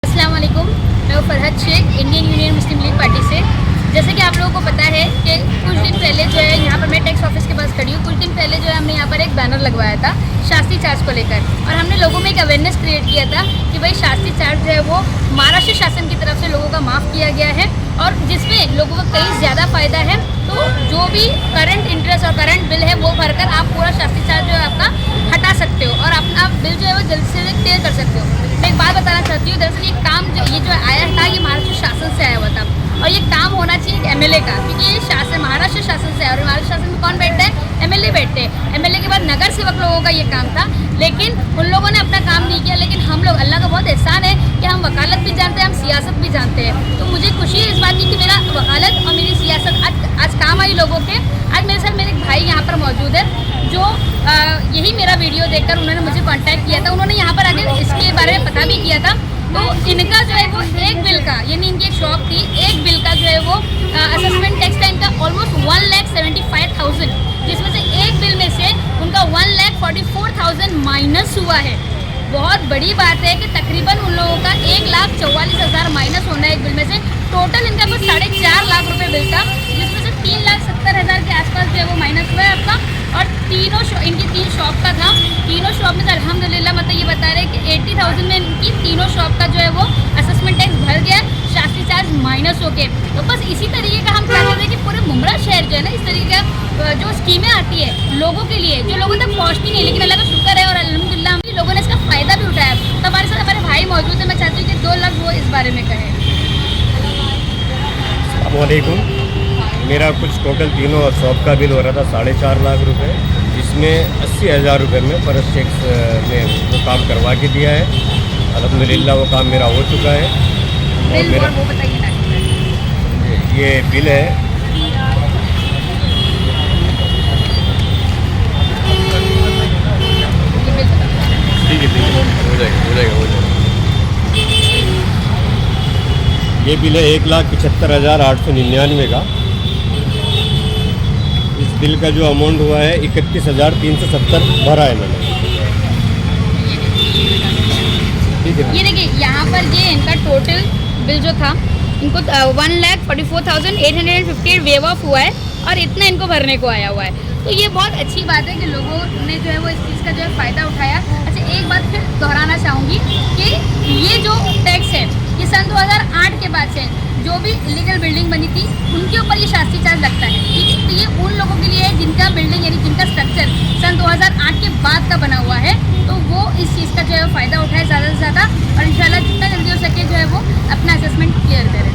अस्सलाम वालेकुम, मैं फरहत शेख इंडियन यूनियन मुस्लिम लीग पार्टी से। जैसे कि आप लोगों को पता है कि कुछ दिन पहले जो है यहाँ पर मैं टैक्स ऑफिस के पास खड़ी हूँ। कुछ दिन पहले जो है हमने यहाँ पर एक बैनर लगवाया था शास्त्री चार्ज को लेकर, और हमने लोगों में एक अवेयरनेस क्रिएट किया था कि भाई शास्त्री चार्ज जो है वो महाराष्ट्र शासन की तरफ से लोगों का माफ़ किया गया है, और जिसमें लोगों को कहीं ज़्यादा फ़ायदा है। तो जो भी करंट इंटरेस्ट और करंट बिल है वो भरकर आप पूरा शास्त्री चार्ज जो है आपका हटा सकते हो और अपना बिल जो है वो जल्द से जल्द क्लियर कर सकते हो। मैं एक बात बताना चाहती हूँ, दरअसल ये काम ये जो आया था ये महाराष्ट्र शासन से आया हुआ था, और ये काम होना चाहिए एक एमएलए का, क्योंकि ये शासन महाराष्ट्र शासन से है, और महाराष्ट्र शासन में कौन बैठता है? एमएलए बैठते हैं। एमएलए के बाद नगर सेवक लोगों का ये काम था, लेकिन उन लोगों ने अपना काम नहीं किया। लेकिन हम लोग, अल्लाह का बहुत एहसान है कि हम वकालत भी जानते हैं, हम सियासत भी जानते हैं। तो मुझे खुशी है इस बात की कि मेरा वकालत और मेरी सियासत आज काम आई लोगों के। आज मेरे साथ मेरे एक भाई यहाँ पर मौजूद है जो यही मेरा वीडियो देखकर उन्होंने मुझे कांटेक्ट किया था। उन्होंने यहाँ पर आके इसके बारे में पता भी किया था। तो इनका जो है वो एक बिल का, यानी इनकी एक शॉप थी, एक बिल का जो है वो असेसमेंट टैक्स का इनका ऑलमोस्ट 1,75,000, जिसमें से एक बिल में से उनका 1,44,000 माइनस हुआ है। बहुत बड़ी बात है कि तकरीबन उन लोगों का 1,44,000 माइनस होना है एक बिल में से। टोटल इनका कुछ 4.5 लाख रुपये बिल था, जिसमें से 3,70,000 के आसपास जो है वो माइनस हुआ है आपका। और तीनों इनकी 3 शॉप का था। तीनों शॉप में तो अल्हम्दुलिल्लाह मतलब ये बता रहे हैं कि 80,000 में इनकी तीनों शॉप का जो है वो असेसमेंट टैक्स भर गया, शास्त्री चार्ज माइनस हो गए। तो बस इसी तरीके का हम चाहते थे कि पूरे मुमरा शहर जो है ना, इस तरीके का जो स्कीमें आती है लोगों के लिए, जो लोगों तक पहुँचती नहीं, लेकिन अल्लाह का शुक्र है और अल्हम्दुलिल्लाह हम लोगों ने इसका फ़ायदा भी उठाया। तो हमारे साथ हमारे भाई मौजूद है। मैं चाहती हूँ कि 2 लफ्ज़ वो इस बारे में कहें। अस्सलामुअलैकुम। मेरा कुछ टोटल तीनों शॉप का बिल हो रहा था 4.5 लाख रुपए, जिसमें 80,000 रुपये में फर्स्ट टैक्स ने वो काम करवा के दिया है। अल्हम्दुलिल्लाह वो काम मेरा हो चुका है। और मेरा वो बताइए ना, ये बिल है, ठीक है, हो जाएगा। ये बिल है 1,75,899 का। इस बिल का जो अमाउंट हुआ है 31,370 भरा है मैंने, ठीक है। ये देखिए यहाँ पर ये इनका टोटल बिल जो था, इनको 1,44,858 वेव ऑफ हुआ है, और इतना इनको भरने को आया हुआ है। तो ये बहुत अच्छी बात है कि लोगों ने जो है वो इस चीज़ का जो है फ़ायदा उठाया। अच्छा, एक बात फिर दोहराना चाहूँगी कि ये जो टैक्स है ये सन 2008 के बाद से जो भी इलीगल बिल्डिंग बनी थी उनके ऊपर ये शास्त्री चार्ज लगता है, ठीक है। तो ये उन लोगों के लिए है जिनका बिल्डिंग यानी जिनका स्ट्रक्चर सन 2008 के बाद का बना हुआ है, तो वो इस चीज़ का जो है फ़ायदा उठाए ज़्यादा से ज़्यादा, और इंशाल्लाह जितना जल्दी हो सके जो है वो अपना असेसमेंट क्लियर करें।